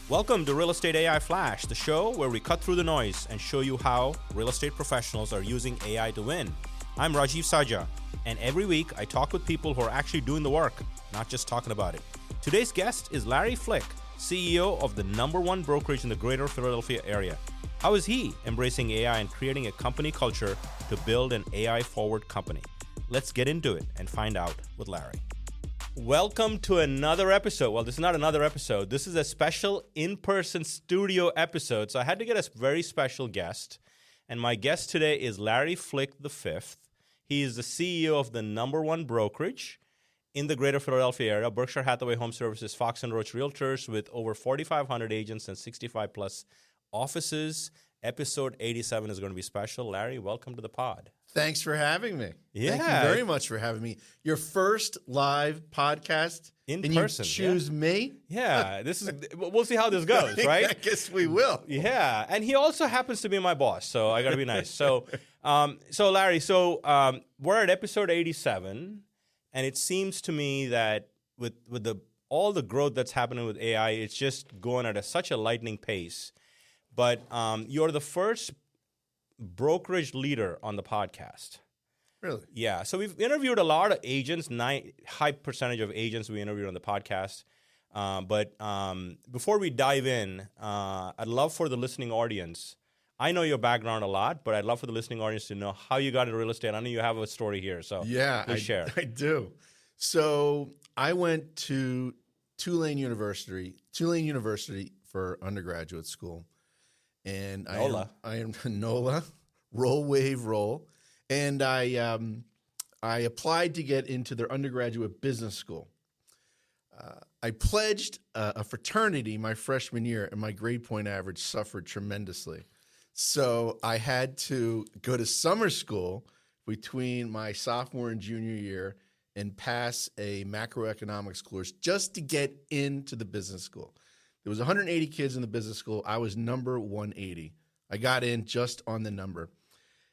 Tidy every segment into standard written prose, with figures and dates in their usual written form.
Welcome to Real Estate AI Flash, the show where we cut through the noise and show you how real estate professionals are using AI to win. I'm Rajeev Sajja, and every week I talk with people who are actually doing the work, not just talking about it. Today's guest is Larry Flick, CEO of the #1 brokerage in the greater Philadelphia area. How is he embracing AI and creating a company culture to build an AI-forward company? Let's get into it and find out with Larry. Welcome to another episode. Well, this is not another episode. This is a special in-person studio episode. So I had to get a very special guest. And my guest today is Larry Flick V. He is the CEO of the #1 brokerage in the greater Philadelphia area, Berkshire, Hathaway, HomeServices, Fox and Roach Realtors, with over 4,500 agents and 65 plus offices. Episode 87 is going to be special. Larry, welcome to the pod. Thanks for having me. Yeah. Thank you very much for having me. Your first live podcast In and person, you choose me? Yeah, we'll see how this goes, right? I guess we will. Yeah, and he also happens to be my boss, so I got to be nice. So, Larry, we're at episode 87, and it seems to me that with all the growth that's happening with AI, it's just going at such a lightning pace. But you're the first brokerage leader on the podcast. Really? Yeah. So we've interviewed a lot of agents, high percentage of agents we interviewed on the podcast. But before we dive in, I'd love for the listening audience. I know your background a lot, but I'd love for the listening audience to know how you got into real estate. I know you have a story here, so please share. I do. So I went to Tulane University for undergraduate school. And NOLA. I am NOLA, roll, wave, roll. And I applied to get into their undergraduate business school. I pledged a fraternity my freshman year, and my grade point average suffered tremendously. So I had to go to summer school between my sophomore and junior year and pass a macroeconomics course just to get into the business school. There was 180 kids in the business school. I was number 180. I got in just on the number.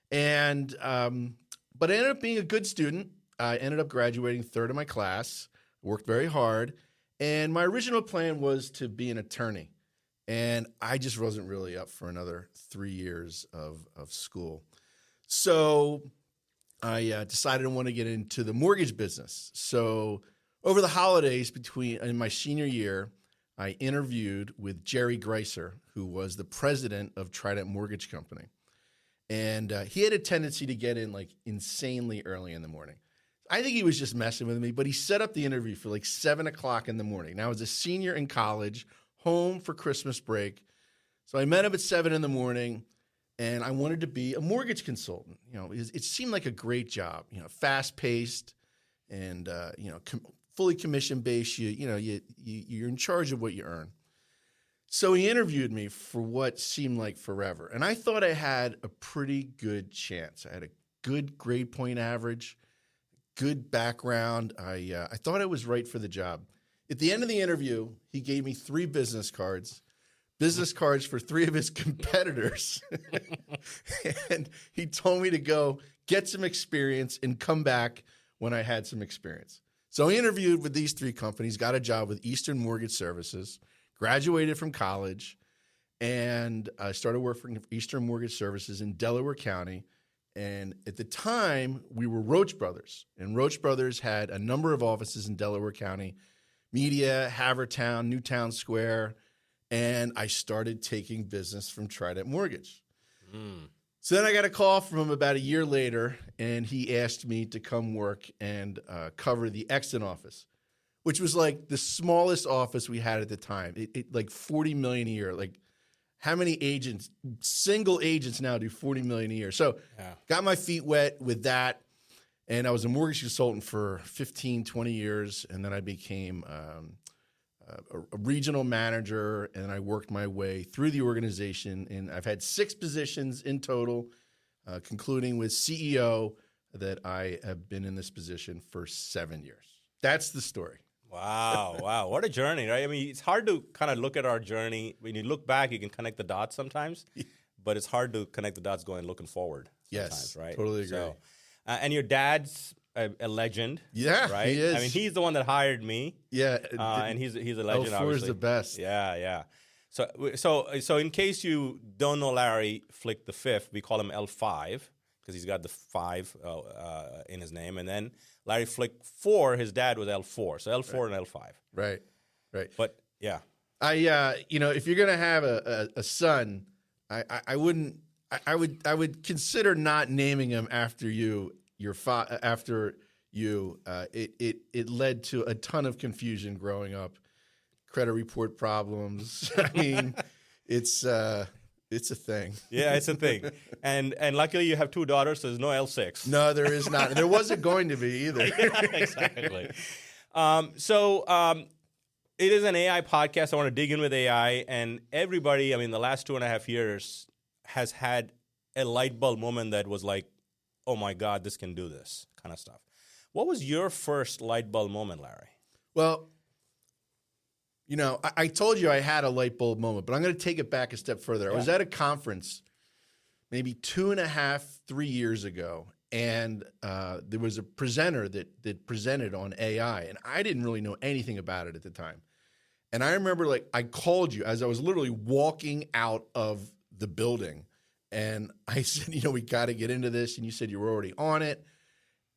And but I ended up being a good student. I ended up graduating third in my class, worked very hard. And my original plan was to be an attorney. And I just wasn't really up for another 3 years of school. So I decided I wanted to get into the mortgage business. So over the holidays in my senior year, I interviewed with Jerry Greiser, who was the president of Trident Mortgage Company. And he had a tendency to get in like insanely early in the morning. I think he was just messing with me, but he set up the interview for like 7 o'clock in the morning. Now I was a senior in college, home for Christmas break. So I met him at 7 in the morning, and I wanted to be a mortgage consultant. You know, it seemed like a great job, fast-paced and, fully commission-based. You're in charge of what you earn. So he interviewed me for what seemed like forever. And I thought I had a pretty good chance. I had a good grade point average, good background. I thought I was right for the job. At the end of the interview, he gave me 3 business cards for 3 of his competitors. And he told me to go get some experience and come back when I had some experience. So I interviewed with these 3 companies, got a job with Eastern Mortgage Services, graduated from college, and I started working for Eastern Mortgage Services in Delaware County. And at the time, we were Roach Brothers. And Roach Brothers had a number of offices in Delaware County, Media, Havertown, Newtown Square. And I started taking business from Trident Mortgage. So then I got a call from him about a year later, and he asked me to come work and cover the Exton office, which was like the smallest office we had at the time. It like $40 million a year. Like, how many single agents now do $40 million a year? So got my feet wet with that, and I was a mortgage consultant for 15, 20 years, and then I became a regional manager, and I worked my way through the organization. And I've had 6 positions in total, concluding with CEO, that I have been in this position for 7 years. That's the story. Wow. What a journey, right? I mean, it's hard to kind of look at our journey. When you look back, you can connect the dots sometimes, but it's hard to connect the dots looking forward sometimes, yes, right? Totally agree. So, and your dad's a legend. Yeah, right. he is. I mean, he's the one that hired me. Yeah, and he's a legend. L4 obviously is the best. Yeah. So in case you don't know Larry Flick the fifth, we call him L5 because he's got the 5 in his name. And then Larry Flick 4, his dad was L4. So L4 and L5. Right. But yeah. If you're going to have a son, I would consider not naming him after you. After you, it led to a ton of confusion growing up, credit report problems. I mean, it's a thing. Yeah, it's a thing. And luckily you have 2 daughters, so there's no L6. No, there is not. There wasn't going to be either. Yeah, exactly. It is an AI podcast. I want to dig in with AI, and everybody, the last 2.5 years has had a light bulb moment that was like, oh my God, this can do this kind of stuff. What was your first light bulb moment, Larry? Well, I told you I had a light bulb moment, but I'm going to take it back a step further. I was at a conference maybe 2.5, 3 years ago, and there was a presenter that presented on AI, and I didn't really know anything about it at the time. And I remember, I called you as I was literally walking out of the building, and I said, we got to get into this, and you said you were already on it.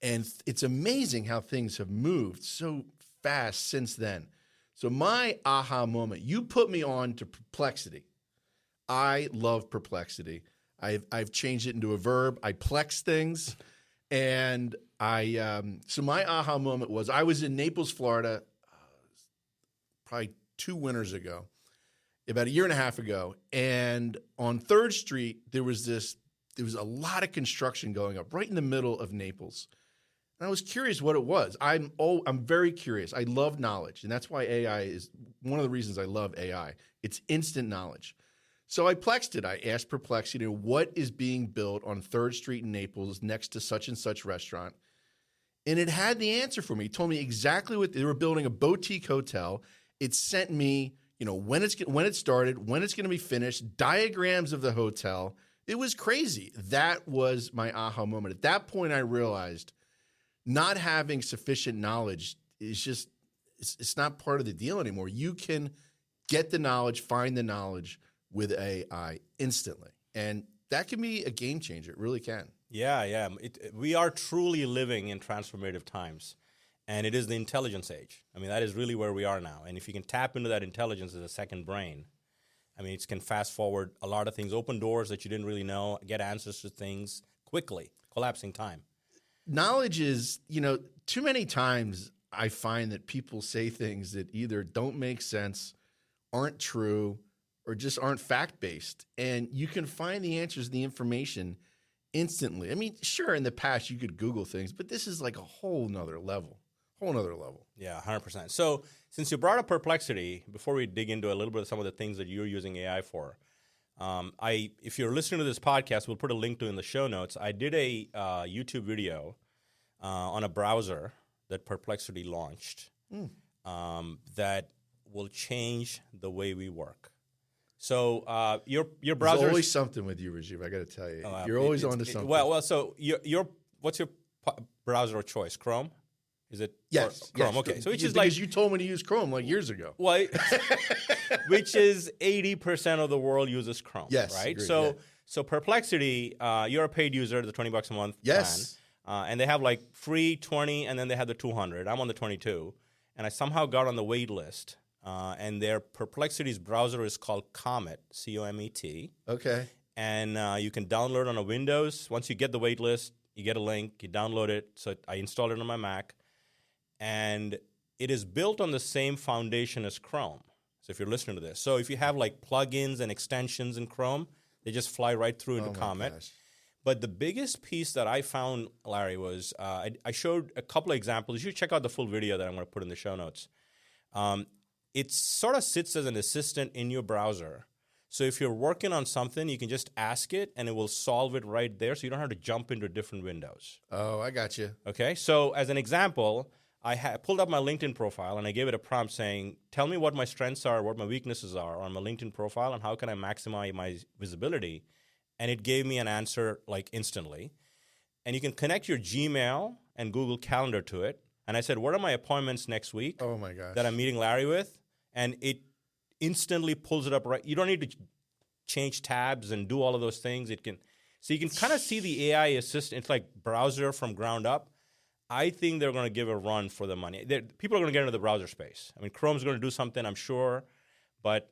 And it's amazing how things have moved so fast since then. So my aha moment, you put me on to Perplexity. I love Perplexity. I've changed it into a verb. I plex things. And so my aha moment was I was in Naples, Florida, probably 2 winters ago, about 1.5 years ago. And on 3rd Street, there was a lot of construction going up right in the middle of Naples. And I was curious what it was. I'm very curious. I love knowledge, and that's why AI is one of the reasons I love AI. It's instant knowledge. So I plexed it. I asked Perplexity, what is being built on 3rd Street in Naples next to such and such restaurant? And it had the answer for me. It told me exactly what they were building, a boutique hotel. It sent me, when it started, when it's going to be finished, diagrams of the hotel. It was crazy. That was my aha moment. At that point, I realized not having sufficient knowledge is just, it's not part of the deal anymore. You can get the knowledge, find the knowledge with AI instantly. And that can be a game changer. It really can. Yeah. We are truly living in transformative times. And it is the intelligence age. That is really where we are now. And if you can tap into that intelligence as a second brain, it can fast forward a lot of things, open doors that you didn't really know, get answers to things quickly, collapsing time. Knowledge is, too many times I find that people say things that either don't make sense, aren't true, or just aren't fact-based. And you can find the answers, the information instantly. Sure, in the past you could Google things, but this is like a whole nother level. Yeah, 100%. So since you brought up Perplexity, before we dig into a little bit of some of the things that you're using AI for, if you're listening to this podcast, we'll put a link to it in the show notes. I did a YouTube video on a browser that Perplexity launched that will change the way we work. So your browser. There's always something with you, Rajeev. I got to tell you, you're always on to something. Well. So what's your browser of choice? Chrome. Is it Yes, Chrome? Yes. Okay, so because you told me to use Chrome years ago. Well, which is 80% of the world uses Chrome. Yes, right. Agreed, So Perplexity, you're a paid user, the $20 a month yes. plan, and they have free 20, and then they have the 200. I'm on the 22, and I somehow got on the wait list. And their Perplexity's browser is called Comet, C-O-M-E-T. Okay. And you can download it on a Windows. Once you get the wait list, you get a link, you download it. So I installed it on my Mac. And it is built on the same foundation as Chrome. So if you're listening to this. So if you have plugins and extensions in Chrome, they just fly right through into Comet. Gosh. But the biggest piece that I found, Larry, was I showed a couple of examples. You should check out the full video that I'm going to put in the show notes. It sort of sits as an assistant in your browser. So if you're working on something, you can just ask it, and it will solve it right there, so you don't have to jump into different windows. Oh, I got you. Okay, so as an example, I pulled up my LinkedIn profile, and I gave it a prompt saying, tell me what my strengths are, what my weaknesses are on my LinkedIn profile, and how can I maximize my visibility. And it gave me an answer instantly. And you can connect your Gmail and Google Calendar to it. And I said, what are my appointments next week? Oh, my gosh. That I'm meeting Larry with? And it instantly pulls it up right. You don't need to change tabs and do all of those things. So you can kind of see the AI assistant. It's like browser from ground up. I think they're going to give a run for the money. People are going to get into the browser space. I mean, Chrome's going to do something, I'm sure. But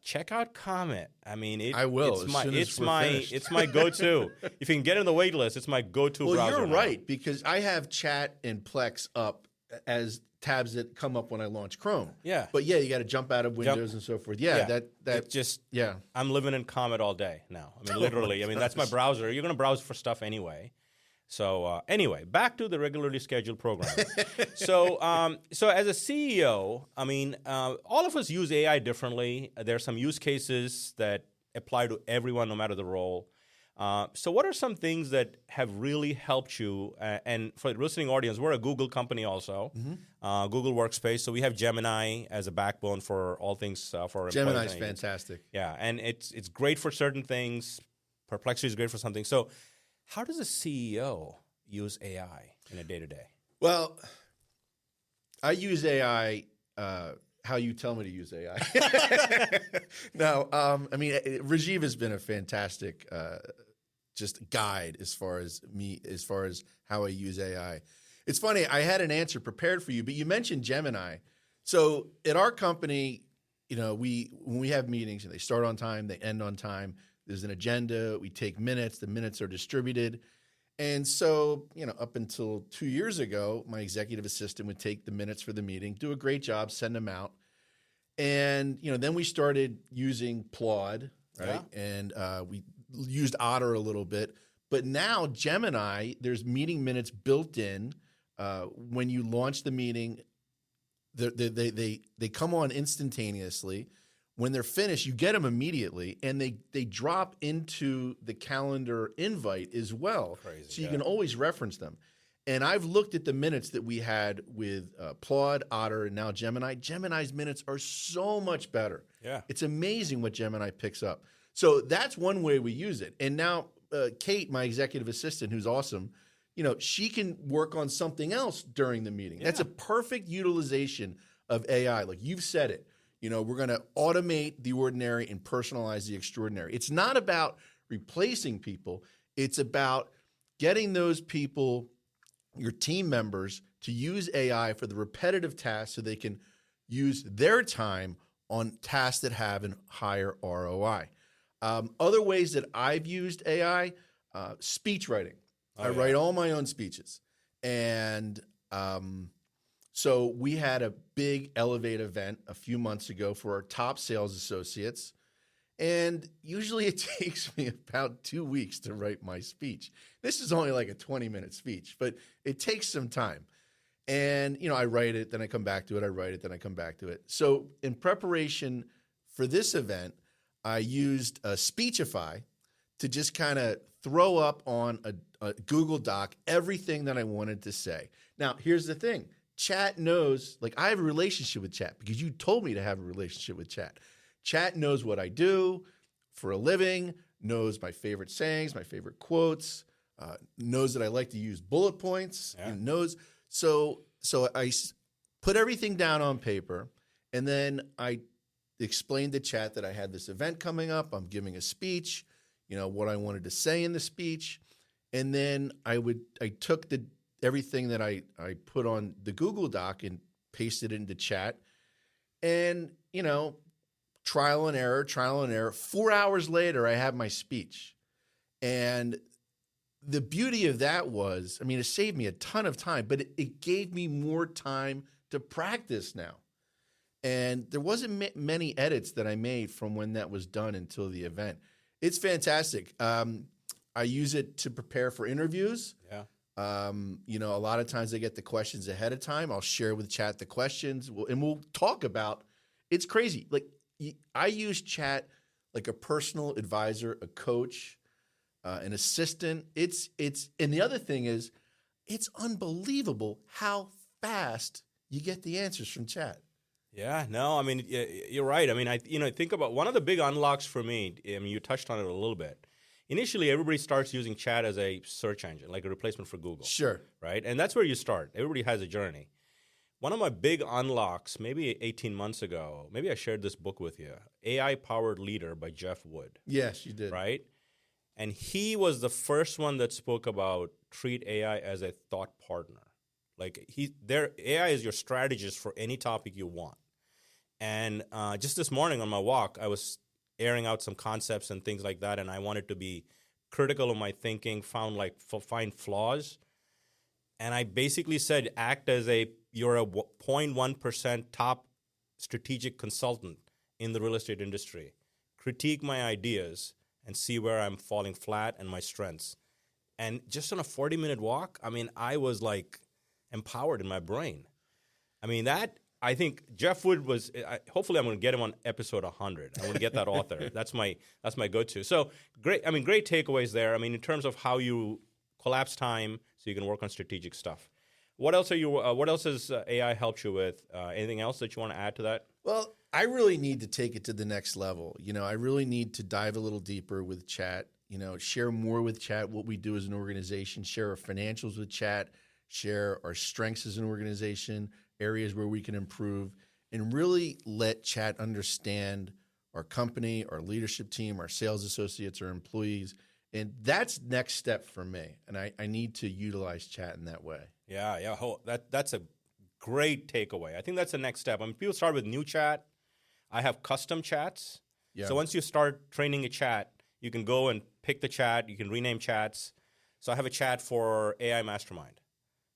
check out Comet. I mean, I will. It's my go-to. If you can get in the wait list, it's my go-to browser. Well, you're now. right, because I have Chat and Plex up as tabs that come up when I launch Chrome. Yeah. But yeah, you got to jump out of Windows and so forth. Yeah, that I'm living in Comet all day now. I mean, literally. I mean, that's my browser. You're going to browse for stuff anyway. So anyway, back to the regularly scheduled program. So as a CEO, I mean, all of us use AI differently. There are some use cases that apply to everyone, no matter the role. So what are some things that have really helped you? And for the listening audience, we're a Google company also, Google Workspace. So we have Gemini as a backbone for all things for our employees. Gemini's fantastic. Yeah, and it's great for certain things. Perplexity is great for something. So how does a CEO use AI in a day-to-day? Well, I use AI how you tell me to use AI. No, I mean, Rajeev has been a fantastic just guide as far as how I use AI. It's funny, I had an answer prepared for you, but you mentioned Gemini. So at our company, you know, when we have meetings and they start on time, they end on time, there's an agenda, we take minutes, the minutes are distributed. And so, you know, up until 2 years ago, my executive assistant would take the minutes for the meeting, do a great job, send them out. And, you know, then we started using Claude, right? Yeah. And we used Otter a little bit. But now Gemini, there's meeting minutes built in. When you launch the meeting, they come on instantaneously. When they're finished, you get them immediately, and they drop into the calendar invite as well. Crazy, so you can always reference them. And I've looked at the minutes that we had with Claude, Otter, and now Gemini. Gemini's minutes are so much better. Yeah. It's amazing what Gemini picks up. So that's one way we use it. And now Kate, my executive assistant, who's awesome, you know, she can work on something else during the meeting. Yeah. That's a perfect utilization of AI. Like you've said it. You know, we're going to automate the ordinary and personalize the extraordinary. It's not about replacing people. It's about getting those people, your team members, to use AI for the repetitive tasks so they can use their time on tasks that have a higher ROI. Other ways that I've used AI, speech writing. I write all my own speeches. And so we had a big Elevate event a few months ago for our top sales associates. And usually it takes me about 2 weeks to write my speech. This is only like a 20-minute speech, but it takes some time. And, you know, I write it, then I come back to it. I write it, then I come back to it. So in preparation for this event, I used Speechify to just kind of throw up on a Google Doc everything that I wanted to say. Now, here's the thing. Chat knows, like I have a relationship with Chat because you told me to have a relationship with Chat. Chat knows what I do for a living, knows my favorite sayings, my favorite quotes, knows that I like to use bullet points, and knows. So I put everything down on paper, and then I explained to Chat that I had this event coming up. I'm giving a speech, you know, what I wanted to say in the speech. And then I took everything that I put on the Google Doc and pasted it into Chat. And, you know, trial and error. 4 hours later, I had my speech. And the beauty of that was, I mean, it saved me a ton of time, but it gave me more time to practice now. And there wasn't many edits that I made from when that was done until the event. It's fantastic. I use it to prepare for interviews. Yeah. You know, a lot of times I get the questions ahead of time. I'll share with Chat the questions, and we'll talk about. It's crazy. Like I use Chat like a personal advisor, a coach, an assistant. It's and the other thing is, it's unbelievable how fast you get the answers from Chat. Yeah, no, I mean, you're right. I mean, I think about one of the big unlocks for me. I mean, you touched on it a little bit. Initially, everybody starts using Chat as a search engine, like a replacement for Google. Sure. Right? And that's where you start. Everybody has a journey. One of my big unlocks, maybe 18 months ago, maybe I shared this book with you, AI Powered Leader by Jeff Wood. Yes, you did. Right? And he was the first one that spoke about treat AI as a thought partner. Like AI is your strategist for any topic you want. And just this morning on my walk, I was airing out some concepts and things like that, and I wanted to be critical of my thinking, find flaws. And I basically said, you're a 0.1% top strategic consultant in the real estate industry. Critique my ideas and see where I'm falling flat and my strengths. And just on a 40-minute walk, I mean, I was like empowered in my brain. I mean, I think Jeff Wood was. Hopefully, I'm going to get him on episode 100. I want to get that author. That's my go-to. So great. I mean, great takeaways there. I mean, in terms of how you collapse time so you can work on strategic stuff. What else has AI helped you with? Anything else that you want to add to that? Well, I really need to take it to the next level. I really need to dive a little deeper with chat. Share more with chat what we do as an organization. Share our financials with chat. Share our strengths as an organization. Areas where we can improve, and really let chat understand our company, our leadership team, our sales associates, our employees. And that's next step for me. And I need to utilize chat in that way. Yeah. That's a great takeaway. I think that's the next step. I mean, people start with new chat. I have custom chats. Yeah. So once you start training a chat, you can go and pick the chat. You can rename chats. So I have a chat for AI Mastermind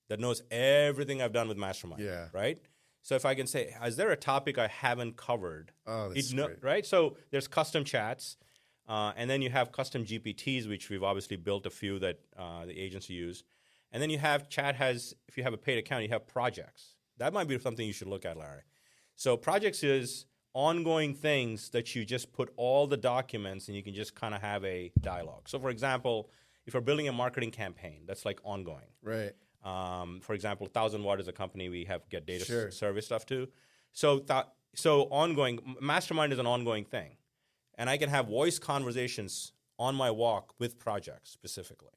that knows everything I've done with Mastermind. Yeah. Right? So if I can say, is there a topic I haven't covered? Oh, that's great. Right? So there's custom chats. And then you have custom GPTs, which we've obviously built a few that the agents use. And then you have if you have a paid account, you have projects. That might be something you should look at, Larry. So projects is ongoing things that you just put all the documents and you can just kind of have a dialogue. So for example, if you're building a marketing campaign, that's like ongoing. Right. For example, 1000 Watt is a company we have get data service stuff to. So ongoing, Mastermind is an ongoing thing. And I can have voice conversations on my walk with projects specifically.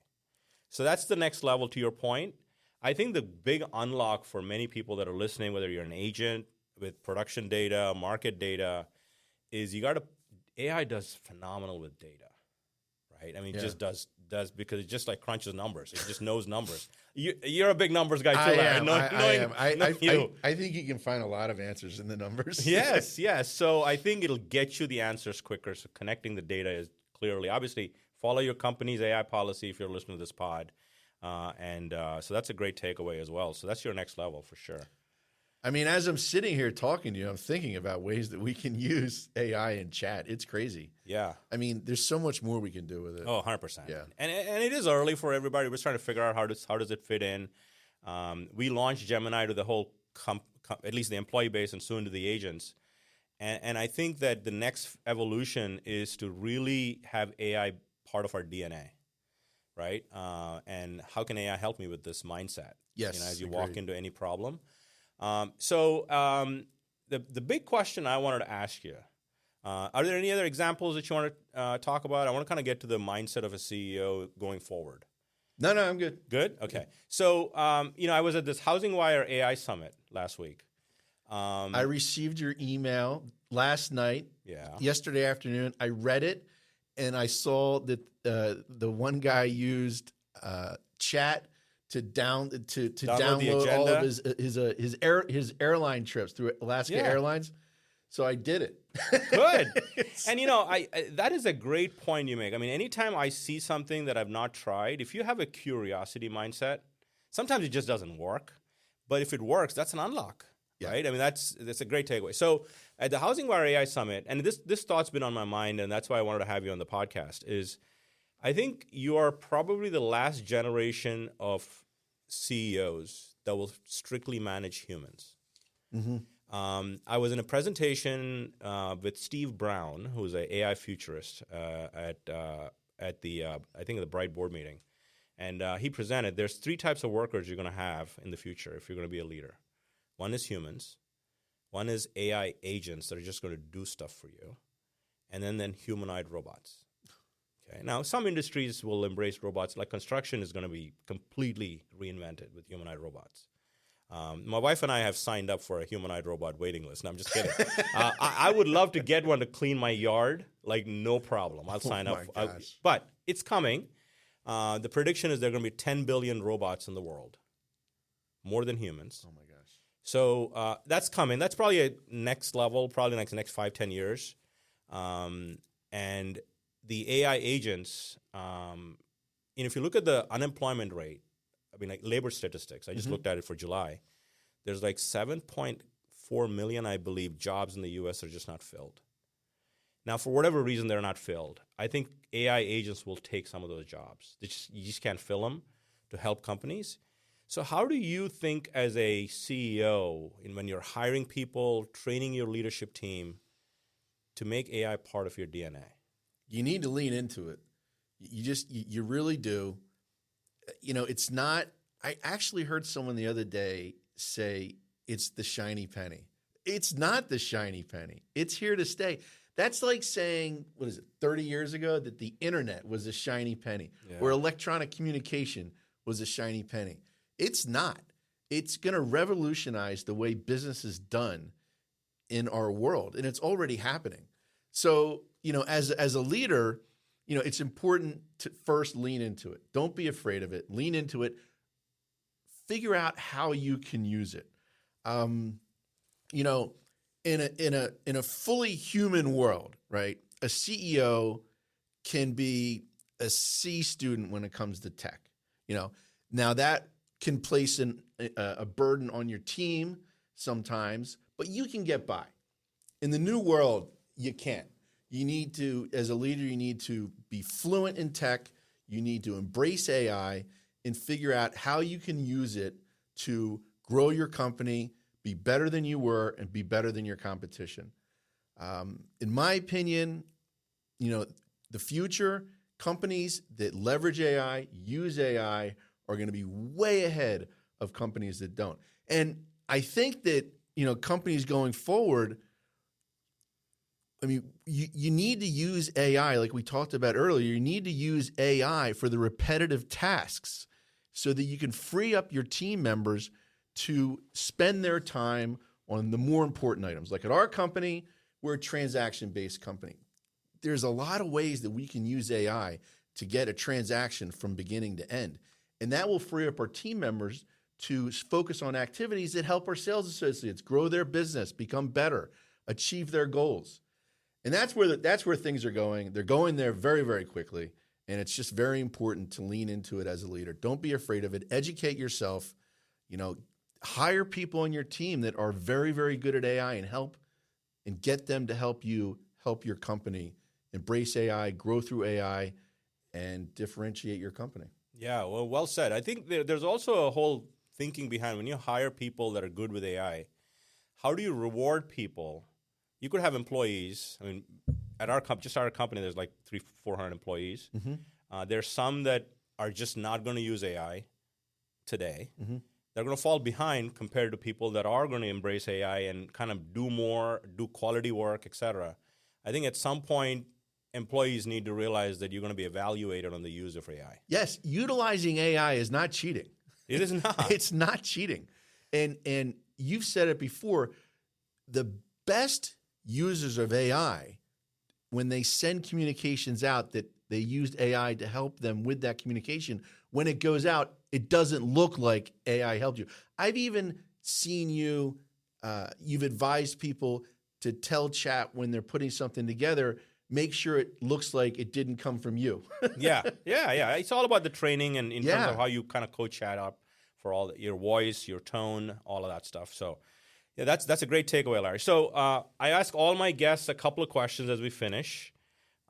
So that's the next level to your point. I think the big unlock for many people that are listening, whether you're an agent with production data, market data, is AI does phenomenal with data, right? I mean, it just does because it just like crunches numbers. It just knows numbers. You're a big numbers guy too, Larry. I am. I think you can find a lot of answers in the numbers. Yes. So I think it'll get you the answers quicker. So connecting the data is clearly, obviously, follow your company's AI policy if you're listening to this pod. So that's a great takeaway as well. So that's your next level for sure. I mean, as I'm sitting here talking to you, I'm thinking about ways that we can use AI in chat. It's crazy. Yeah. I mean, there's so much more we can do with it. Oh, 100%. Yeah. And it is early for everybody. We're trying to figure out how does it fit in. We launched Gemini to the whole, at least the employee base and soon to the agents. And I think that the next evolution is to really have AI part of our DNA, right? And how can AI help me with this mindset? Yes, as you walk into any problem. The big question I wanted to ask you, are there any other examples that you want to talk about? I want to kind of get to the mindset of a CEO going forward. No, I'm good. Good? Okay. So, I was at this Housing Wire AI Summit last week. I received your email last night. Yeah. Yesterday afternoon. I read it, and I saw that the one guy used chat to download all of his airline trips through Alaska Airlines. So I did it. Good. And that is a great point you make. I mean, anytime I see something that I've not tried, if you have a curiosity mindset, sometimes it just doesn't work. But if it works, that's an unlock. Yeah. Right? I mean, that's a great takeaway. So at the Housing Wire AI Summit, and this thought's been on my mind, and that's why I wanted to have you on the podcast, is I think you are probably the last generation of CEOs that will strictly manage humans. Mm-hmm. I was in a presentation with Steve Brown, who's an AI futurist at the I think the Bright board meeting, and he presented. There's 3 types of workers you're going to have in the future if you're going to be a leader. One is humans, one is AI agents that are just going to do stuff for you, and then humanoid robots. Okay. Now, some industries will embrace robots, like construction is going to be completely reinvented with humanoid robots. My wife and I have signed up for a humanoid robot waiting list. No, I'm just kidding. I would love to get one to clean my yard, like no problem. I'll sign up. But it's coming. The prediction is there are going to be 10 billion robots in the world, more than humans. Oh my gosh! So that's coming. That's probably a next level, probably next 5-10 years. And the AI agents, if you look at the unemployment rate, I mean, like labor statistics, I just looked at it for July. There's like 7.4 million, I believe, jobs in the U.S. are just not filled. Now, for whatever reason, they're not filled. I think AI agents will take some of those jobs. You just can't fill them to help companies. So how do you think as a CEO, when you're hiring people, training your leadership team, to make AI part of your DNA? You need to lean into it. You really do. It's not, I actually heard someone the other day say it's the shiny penny. It's not the shiny penny. It's here to stay. That's like saying, 30 years ago that the internet was a shiny penny or electronic communication was a shiny penny. It's not. It's going to revolutionize the way business is done in our world, and it's already happening. So, as a leader, it's important to first lean into it. Don't be afraid of it. Lean into it. Figure out how you can use it. In a fully human world, right? A CEO can be a C student when it comes to tech. Now that can place a burden on your team sometimes, but you can get by. In the new world, you can't. You need to, as a leader, you need to be fluent in tech. You need to embrace AI and figure out how you can use it to grow your company, be better than you were, and be better than your competition. In my opinion, the future, companies that leverage AI, use AI, are going to be way ahead of companies that don't. And I think that, companies going forward, you need to use AI, like we talked about earlier. You need to use AI for the repetitive tasks so that you can free up your team members to spend their time on the more important items. Like at our company, we're a transaction-based company. There's a lot of ways that we can use AI to get a transaction from beginning to end. And that will free up our team members to focus on activities that help our sales associates grow their business, become better, achieve their goals. And that's where things are going. They're going there very, very quickly. And it's just very important to lean into it as a leader. Don't be afraid of it. Educate yourself. Hire people on your team that are very, very good at AI and get them to help you help your company embrace AI, grow through AI, and differentiate your company. Yeah, well said. I think there's also a whole thinking behind when you hire people that are good with AI. How do you reward people? You could have employees. At our company, there's like 300-400 employees. Mm-hmm. There's some that are just not going to use AI today. Mm-hmm. They're going to fall behind compared to people that are going to embrace AI and kind of do quality work, et cetera. I think at some point, employees need to realize that you're going to be evaluated on the use of AI. Yes, utilizing AI is not cheating. It is not. It's not cheating. And you've said it before, the best users of AI, when they send communications out that they used AI to help them with that communication, when it goes out, it doesn't look like AI helped you. I've even seen you've advised people to tell chat when they're putting something together, make sure it looks like it didn't come from you. Yeah. It's all about the training and in terms of how you kind of coach chat up for all your voice, your tone, all of that stuff. So yeah, that's a great takeaway, Larry. So I ask all my guests a couple of questions as we finish.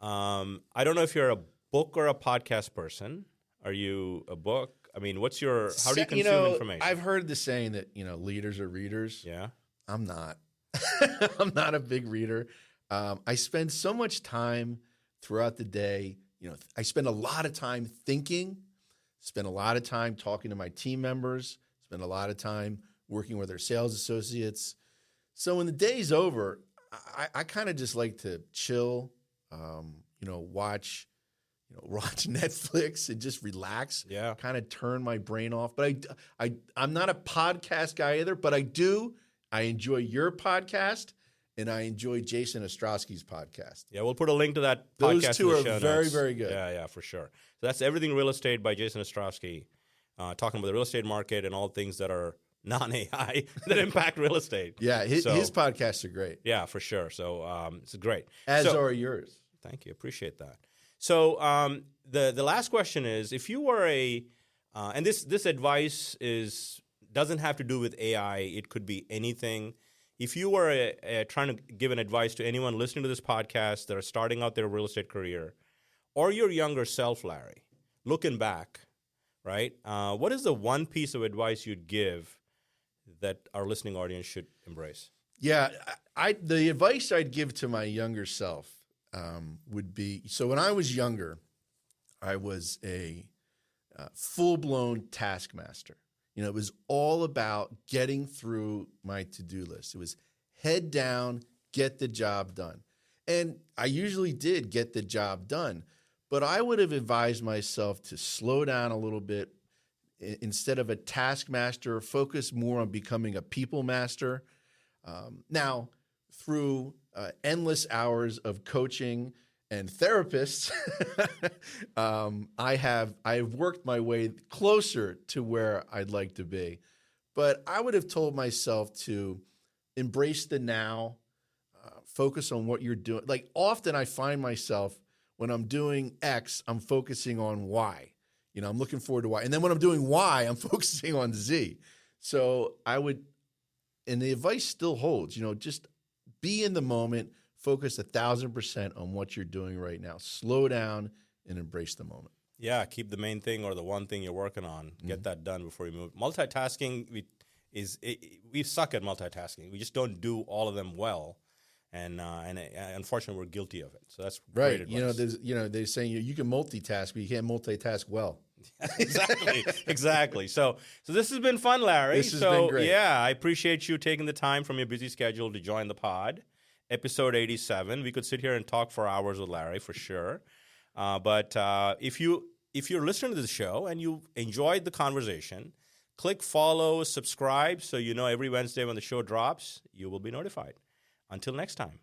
I don't know if you're a book or a podcast person. Are you a book? How do you consume information? I've heard the saying that, leaders are readers. Yeah. I'm not. I'm not a big reader. I spend so much time throughout the day. I spend a lot of time thinking, spend a lot of time talking to my team members, spend a lot of time working with our sales associates. So when the day's over, I kind of just like to chill, watch, watch Netflix and just relax. Yeah. Kind of turn my brain off. But I'm not a podcast guy either, but I enjoy your podcast and I enjoy Jason Ostrowski's podcast. Yeah, we'll put a link to that Those podcast two in are the show very, notes. very good. Yeah, for sure. So that's Everything Real Estate by Jason Ostrowski, talking about the real estate market and all things that are non-AI that impact real estate. Yeah, his podcasts are great. Yeah, for sure. So it's great. As are yours. Thank you. Appreciate that. So the last question is, if you were and this advice doesn't have to do with AI. It could be anything. If you were trying to give an advice to anyone listening to this podcast that are starting out their real estate career, or your younger self, Larry, looking back, right? What is the one piece of advice you'd give that our listening audience should embrace? Yeah, the advice I'd give to my younger self would be, so when I was younger, I was a full-blown taskmaster. It was all about getting through my to-do list. It was head down, get the job done. And I usually did get the job done, but I would have advised myself to slow down a little bit. Instead of a taskmaster, focus more on becoming a people master. Now, through endless hours of coaching and therapists, I have worked my way closer to where I'd like to be. But I would have told myself to embrace the now, focus on what you're doing. Like often I find myself when I'm doing X, I'm focusing on Y. I'm looking forward to Y. And then when I'm doing Y, I'm focusing on Z. So and the advice still holds, just be in the moment, focus 1,000% on what you're doing right now. Slow down and embrace the moment. Yeah, keep the main thing or the one thing you're working on. Get that done before you move. Multitasking, we suck at multitasking. We just don't do all of them well. And unfortunately, we're guilty of it. So that's right. Great advice. They're saying you can multitask, but you can't multitask well. Exactly. So this has been fun, Larry. This has been great. Yeah, I appreciate you taking the time from your busy schedule to join the pod. Episode 87. We could sit here and talk for hours with Larry for sure. But if you're listening to the show and you enjoyed the conversation, click follow, subscribe, so every Wednesday when the show drops, you will be notified. Until next time.